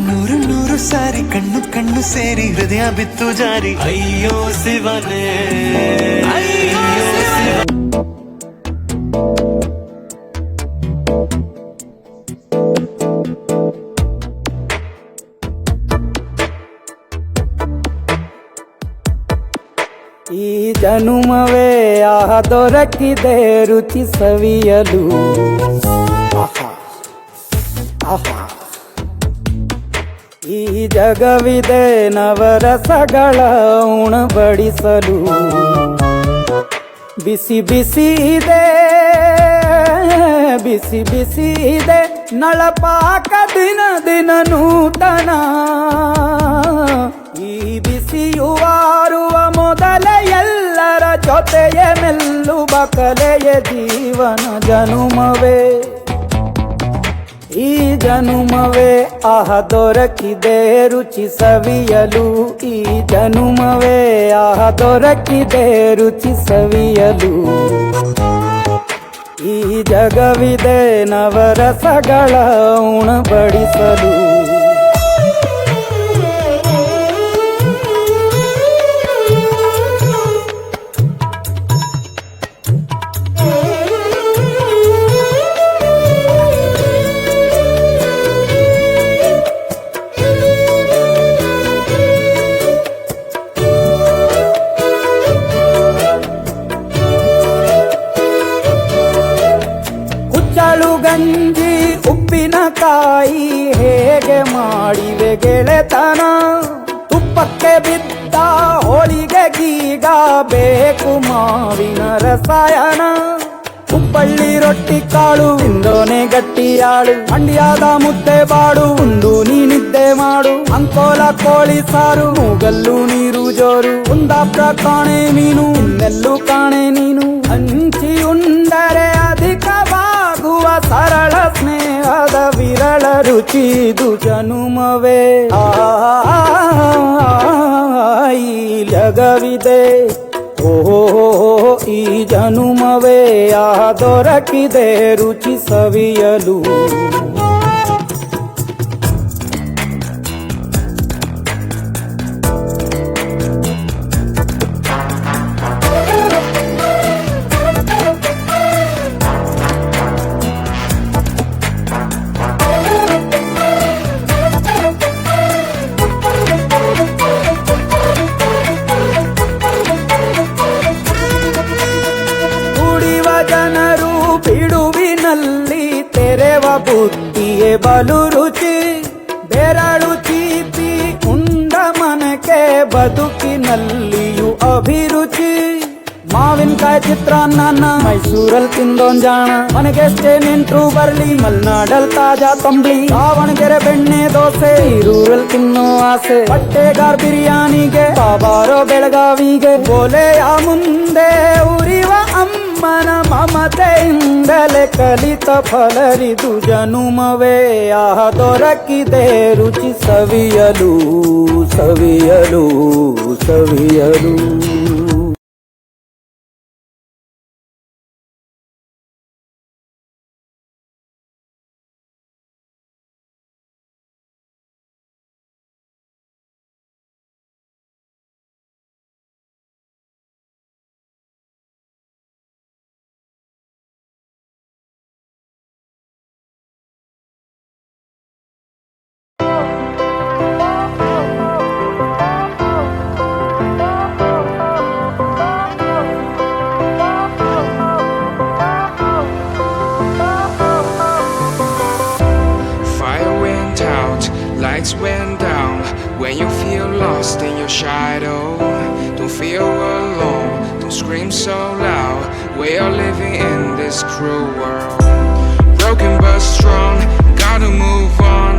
ನೂರು ನೂರು ಸಾರಿ ಕಣ್ಣು ಕಣ್ಣು ಸೇರಿ ಹೃದಯ ಬಿತ್ತು ಜಾರಿ ಅಯ್ಯೋ ಶಿವನೇ ಅಯ್ಯೋ ಶಿವ. ಈ ಜನುಮವೇ ದೊರಕಿದೆ ರುಚಿ ಸವಿಯಲು. ಆಹಾ ಆಹಾ ಈ ಜಗವಿದೆ ನವರಸಗಳ ಉಣಬಡಿಸಲು. ಬಿಸಿ ಬಿಸಿ ಇದೆ ಬಿಸಿ ಬಿಸಿ ಇದೆ ನಳಪಾಕ ದಿನ ದಿನ ನೂತನ. ಈ ಬಿಸಿಯುವಾರುವ ಮೊದಲೇ ಎಲ್ಲರ ಜೊತೆಯ ಮೆಲ್ಲುವ ಕಲೆಯ ಜೀವನ ಜನುಮವೇ. ಈ ಜನುಮವೇ ದೊರಕಿದೆ ರುಚಿ ಸವಿಯಲು. ಈ ಜನುಮವೇ ದೊರಕಿದೆ ರುಚಿ ಸವಿಯಲು. ಈ ಜಗವಿದೆ ನವರಸಗಳ ಉಣಬಡಿಸಲು. ಗಂಜಿ ಉಪ್ಪಿನಕಾಯಿ ಹೇಗೆ ಮಾಡಿವೆ ಗೆಳೆತನ. ತುಪ್ಪಕ್ಕೆ ಬಿದ್ದ ಹೋಳಿಗೆ ಗೀಗ ಬೇಕು ಮಾವಿನ ರಸಾಯನ. ಹುಬ್ಬಳ್ಳಿ ರೊಟ್ಟಿ ಕಾಳು ಇಂದೋನೆ ಗಟ್ಟಿಯಾಳು. ಮಂಡ್ಯದ ಮುದ್ದೆ ಬಾಡು ಉಂಡು ನೀನಿದ್ದೆ ಮಾಡು. ಅಂಕೋಲ ಕೋಳಿ ಸಾರು ಮೂಗಲ್ಲು ನೀರು ಜೋರು. ಕುಂದಾಪುರ ಕಾಣೆ ಮೀನು ಇನ್ನೆಲ್ಲೂ ಕಾಣೆ ನೀನು. ಹಂಚಿ ಉಂಡರೆ ಅಧಿಕವಾಗುವ ಸರಳ ಸ್ನೇಹದ ವಿರಳ ರುಚಿದು ಜನುಮವೇ. ಈ ಜಗವಿದೆ ಓಹೋ ಈ ಜನುಮವೇ ದೊರಕಿದೆ ರುಚಿ ಸವಿಯಲು. ಜನರು ಬಿಡುವಿನಲ್ಲಿ ತೆರೆವ ಬುದ್ಧಿಯೇ ಬಲು ರುಚಿ. ಬೆರಳು ಚೀಪಿ ಉಂಡ ಮನಕ್ಕೆ ಬದುಕಿನಲ್ಲಿಯೂ ಅಭಿರುಚಿ. ಮಾವಿನಕಾಯಿ ಚಿತ್ರಾನ್ನ ಮೈಸೂರಲ್ಲಿ ತಿಂದೋನ್ ಜಾಣ. ಮನೆಗೆಷ್ಟೇ ನೆಂಟ್ರು ಬರ್ಲಿ ಮಲ್ನಾಡಲ್ ತಾಜಾ ತಂಬ್ಳಿ. ದಾವಣಗೆರೆ ಬೆಣ್ಣೆ ದೋಸೆ ಈರೂರಲ್ಲಿ ತಿನ್ನೋ ಆಸೆ. ಬಟ್ಟೆಗಾರ್ ಬಿರಿಯಾನಿಗೆ ಬಾಬಾರೋ ಬೆಳಗಾವಿಗೆ. ಗೋಲೆಯ ಮುಂದೆ ಉರಿವ ಅಮ್ಮನ ಮಮತೆಯಿಂದಲೇ ಕಲಿತ ಫಲರಿದು ಜನುಮವೇ ದೊರಕಿದೆ ರುಚಿ ಸವಿಯಲು ಸವಿಯಲು ಸವಿಯಲು. Lights went down when you feel lost in your shadow. Don't feel alone, don't scream so loud. We are living in this cruel world. Broken but strong, gotta move on.